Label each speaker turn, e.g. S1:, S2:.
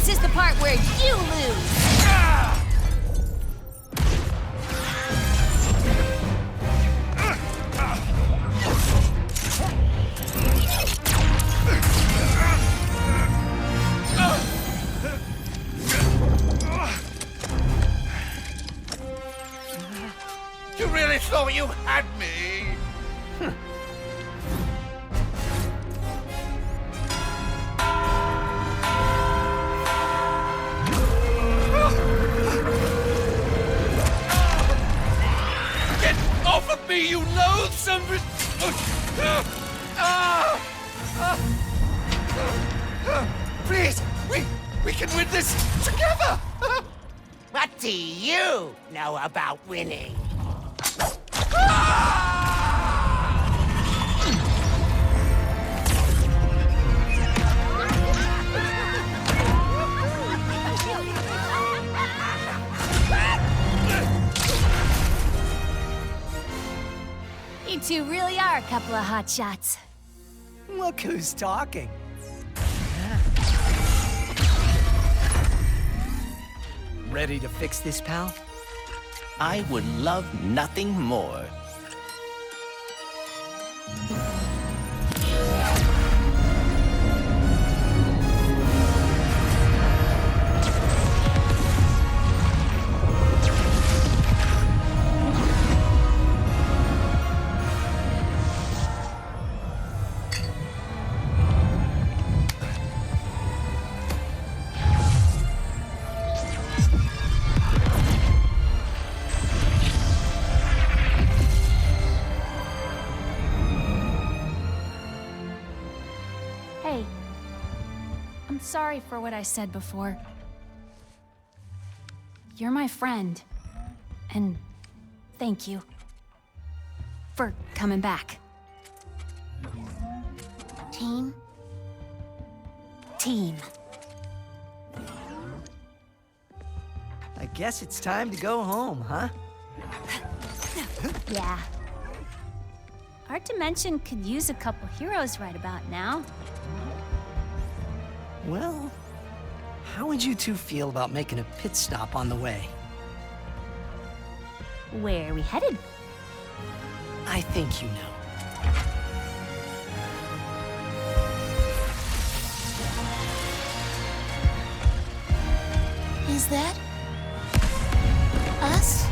S1: This is the part where you lose.
S2: You really thought you had me? Get off of me, you loathsome... Please, we can win this together!
S3: What do you know about winning?
S1: You two really are a couple of hot shots.
S4: Look who's talking. Ready to fix this, pal?
S3: I would love nothing more.
S1: Hey, I'm sorry for what I said before. You're my friend, and thank you for coming back. Team? Team.
S4: I guess it's time to go home, huh?
S1: Yeah. Our dimension could use a couple heroes right about now.
S4: Well, how would you two feel about making a pit stop on the way?
S1: Where are we headed?
S4: I think you know.
S1: Is that us?